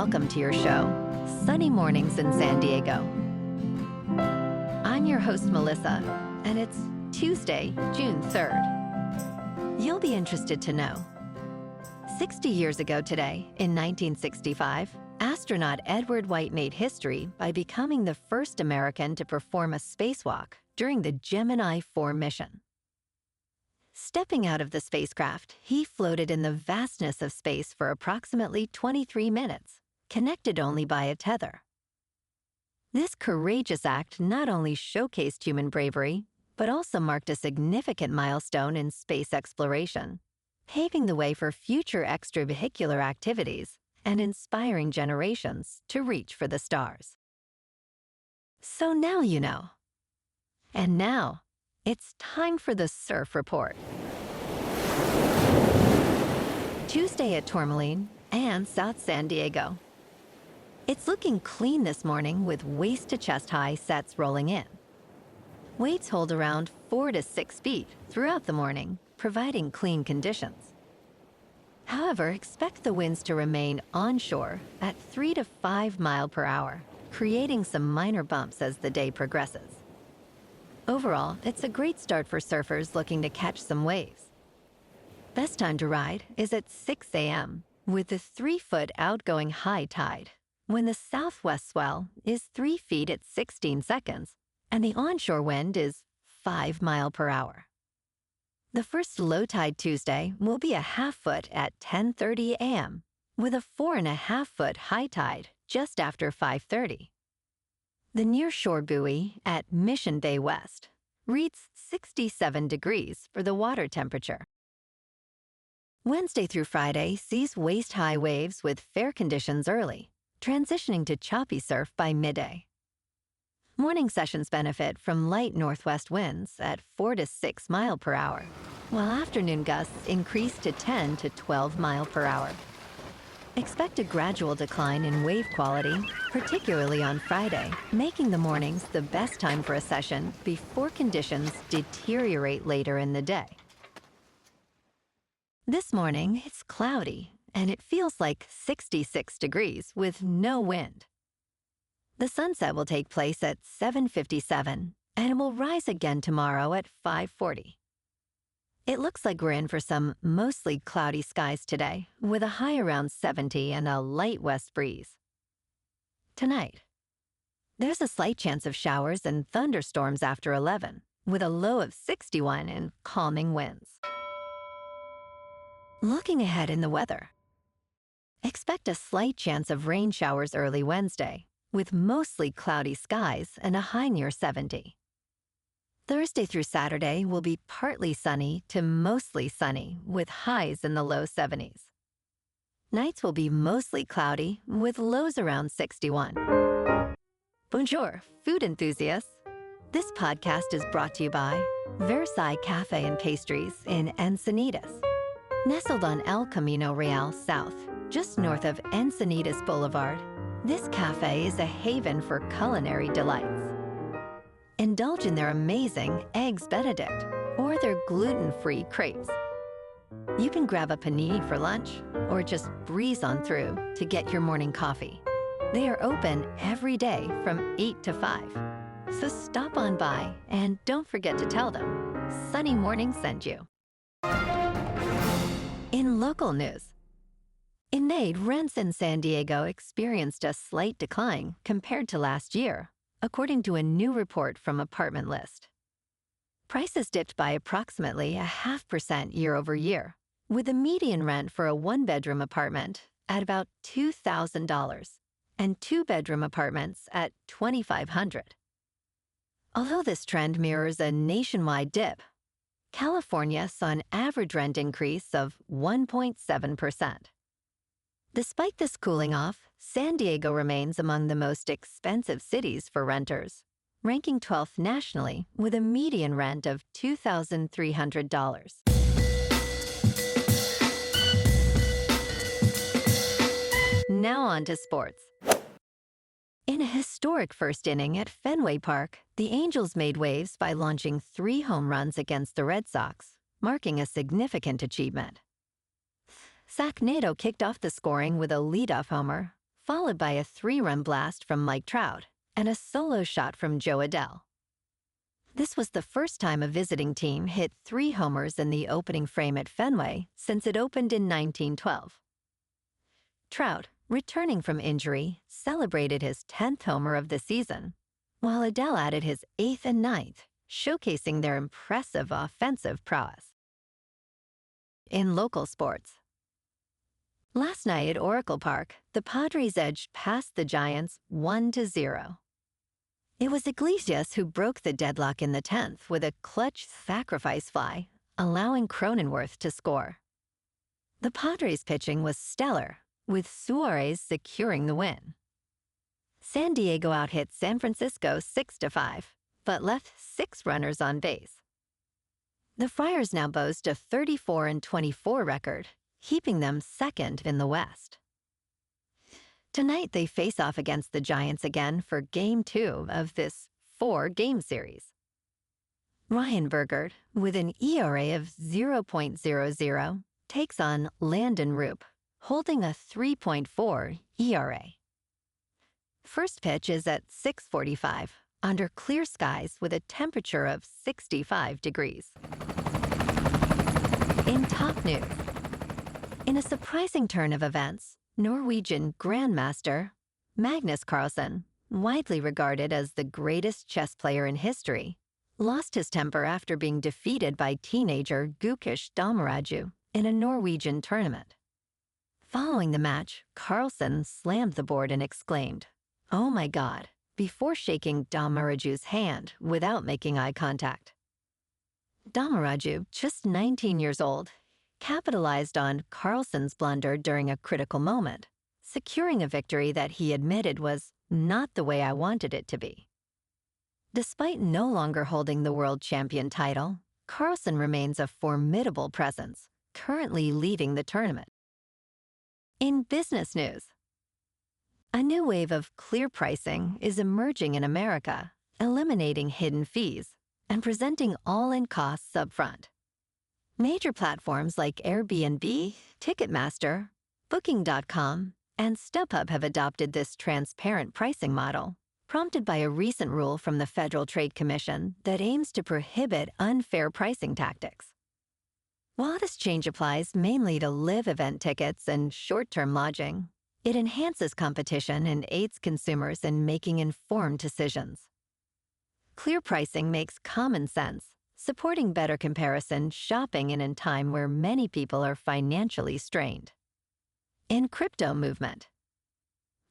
welcome to your show, Sunny Mornings in San Diego. I'm your host, Melissa, and it's Tuesday, June 3rd. You'll be interested to know. 60 years ago today, in 1965, astronaut Edward White made history by becoming the first American to perform a spacewalk during the Gemini 4 mission. Stepping out of the spacecraft, he floated in the vastness of space for approximately 23 minutes, connected only by a tether. This courageous act not only showcased human bravery, but also marked a significant milestone in space exploration, paving the way for future extravehicular activities and inspiring generations to reach for the stars. So now you know. And now, it's time for the Surf Report. Tuesday at Tourmaline and South San Diego. It's looking clean this morning with waist to chest high sets rolling in. Waves hold around 4 to 6 feet throughout the morning, providing clean conditions. However, expect the winds to remain onshore at 3 to 5 miles per hour, creating some minor bumps as the day progresses. Overall, it's a great start for surfers looking to catch some waves. Best time to ride is at 6 a.m. with the 3-foot outgoing high tide, when the southwest swell is 3 feet at 16 seconds and the onshore wind is 5 miles per hour. The first low tide Tuesday will be a half-foot at 10:30 a.m. with a 4.5-foot high tide just after 5:30. The nearshore buoy at Mission Bay West reads 67 degrees for the water temperature. Wednesday through Friday sees waist-high waves with fair conditions early, transitioning to choppy surf by midday. Morning sessions benefit from light northwest winds at 4 to 6 miles per hour, while afternoon gusts increase to 10 to 12 miles per hour. Expect a gradual decline in wave quality, particularly on Friday, making the mornings the best time for a session before conditions deteriorate later in the day. This morning, it's cloudy, and it feels like 66 degrees with no wind. The sunset will take place at 7:57, and it will rise again tomorrow at 5:40. It looks like we're in for some mostly cloudy skies today, with a high around 70 and a light west breeze. Tonight, there's a slight chance of showers and thunderstorms after 11, with a low of 61 and calming winds. Looking ahead in the weather, expect a slight chance of rain showers early Wednesday, with mostly cloudy skies and a high near 70. Thursday through Saturday will be partly sunny to mostly sunny, with highs in the low 70s. Nights will be mostly cloudy, with lows around 61. Bonjour, food enthusiasts. This podcast is brought to you by Versailles Cafe and Pastries in Encinitas. Nestled on El Camino Real South, just north of Encinitas Boulevard, this cafe is a haven for culinary delights. Indulge in their amazing Eggs Benedict or their gluten-free crepes. You can grab a panini for lunch or just breeze on through to get your morning coffee. They are open every day from 8 to 5. So stop on by and don't forget to tell them Sunny Morning sent you. In local news, in May, rents in San Diego experienced a slight decline compared to last year, according to a new report from Apartment List. Prices dipped by approximately 0.5% year over year, with the median rent for a one-bedroom apartment at about $2,000 and two-bedroom apartments at $2,500. Although this trend mirrors a nationwide dip, California saw an average rent increase of 1.7%. Despite this cooling off, San Diego remains among the most expensive cities for renters, ranking 12th nationally with a median rent of $2,300. Now on to sports. In a historic first inning at Fenway Park, the Angels made waves by launching 3 home runs against the Red Sox, marking a significant achievement. Zach Nato kicked off the scoring with a leadoff homer, followed by a 3-run blast from Mike Trout and a solo shot from Joe Adell. This was the first time a visiting team hit 3 homers in the opening frame at Fenway since it opened in 1912. Trout, returning from injury, celebrated his 10th homer of the season, while Adell added his 8th and 9th, showcasing their impressive offensive prowess. In local sports, last night at Oracle Park, the Padres edged past the Giants 1-0. It was Iglesias who broke the deadlock in the 10th with a clutch sacrifice fly, allowing Cronenworth to score. The Padres' pitching was stellar, with Suarez securing the win. San Diego out-hit San Francisco 6-5, but left 6 runners on base. The Friars now boast a 34-24 record, keeping them second in the West. Tonight they face off against the Giants again for Game 2 of this 4-game series. Ryan Burgert, with an ERA of 0.00, takes on Landon Roop, holding a 3.4 ERA. First pitch is at 6:45, under clear skies with a temperature of 65 degrees. In top news, in a surprising turn of events, Norwegian Grandmaster Magnus Carlsen, widely regarded as the greatest chess player in history, lost his temper after being defeated by teenager Gukesh Dommaraju in a Norwegian tournament. Following the match, Carlsen slammed the board and exclaimed, "Oh my God," before shaking Domaraju's hand without making eye contact. Dommaraju, just 19 years old, capitalized on Carlsen's blunder during a critical moment, securing a victory that he admitted was not the way I wanted it to be. Despite no longer holding the world champion title, Carlsen remains a formidable presence, currently leading the tournament. In business news, a new wave of clear pricing is emerging in America, eliminating hidden fees and presenting all-in costs up front. Major platforms like Airbnb, Ticketmaster, Booking.com, and StubHub have adopted this transparent pricing model, prompted by a recent rule from the Federal Trade Commission that aims to prohibit unfair pricing tactics. While this change applies mainly to live event tickets and short-term lodging, it enhances competition and aids consumers in making informed decisions. Clear pricing makes common sense, supporting better comparison shopping in a time where many people are financially strained. In crypto movement,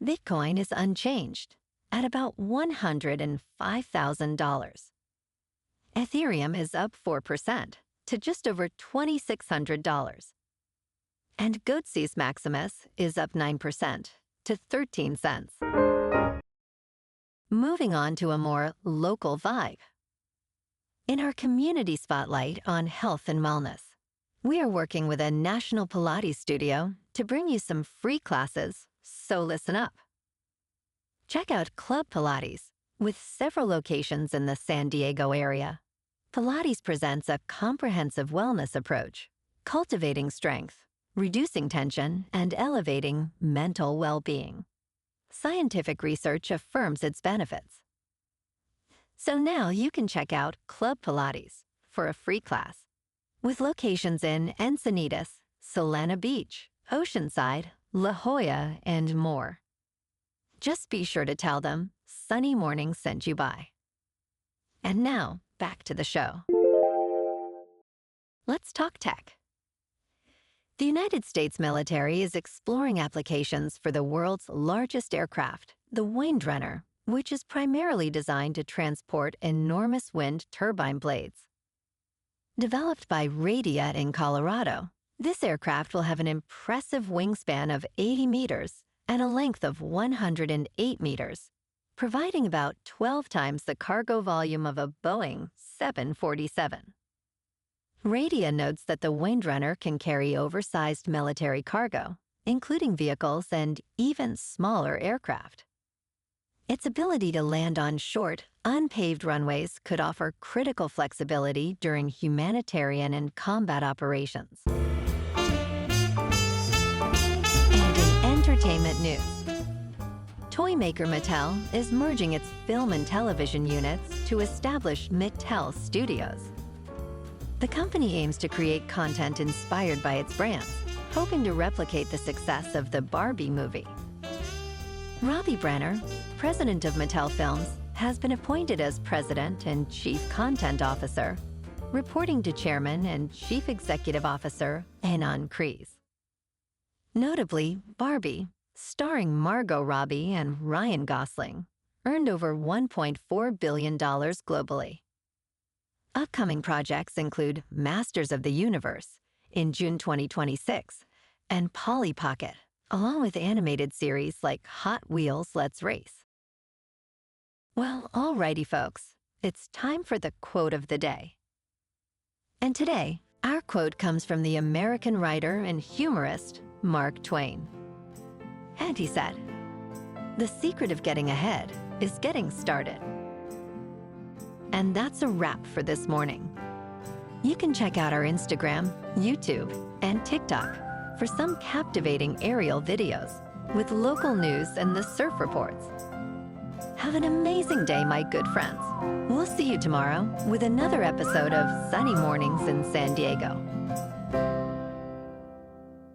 Bitcoin is unchanged at about $105,000. Ethereum is up 4% to just over $2,600. And Goatse's Maximus is up 9% to 13 cents. Moving on to a more local vibe. In our community spotlight on health and wellness, we are working with a national Pilates studio to bring you some free classes, so listen up. Check out Club Pilates, with several locations in the San Diego area. Pilates presents a comprehensive wellness approach, cultivating strength, reducing tension, and elevating mental well-being. Scientific research affirms its benefits. So now you can check out Club Pilates for a free class, with locations in Encinitas, Solana Beach, Oceanside, La Jolla, and more. Just be sure to tell them Sunny Morning sent you by. And now, back to the show. Let's talk tech. The United States military is exploring applications for the world's largest aircraft, the WindRunner, which is primarily designed to transport enormous wind turbine blades. Developed by Radiat in Colorado, this aircraft will have an impressive wingspan of 80 meters and a length of 108 meters, providing about 12 times the cargo volume of a Boeing 747. Radia notes that the WindRunner can carry oversized military cargo, including vehicles and even smaller aircraft. Its ability to land on short, unpaved runways could offer critical flexibility during humanitarian and combat operations. And in entertainment news, Toy maker Mattel is merging its film and television units to establish Mattel Studios. The company aims to create content inspired by its brands, hoping to replicate the success of the Barbie movie. Robbie Brenner, president of Mattel Films, has been appointed as president and chief content officer, reporting to chairman and chief executive officer Enon Kreese. Notably, Barbie, starring Margot Robbie and Ryan Gosling, earned over $1.4 billion globally. Upcoming projects include Masters of the Universe in June 2026 and Polly Pocket, along with animated series like Hot Wheels Let's Race. Well, alrighty folks, it's time for the quote of the day. And today, our quote comes from the American writer and humorist Mark Twain. And he said, "The secret of getting ahead is getting started." And that's a wrap for this morning. You can check out our Instagram, YouTube, and TikTok for some captivating aerial videos with local news and the surf reports. Have an amazing day, my good friends. We'll see you tomorrow with another episode of Sunny Mornings in San Diego.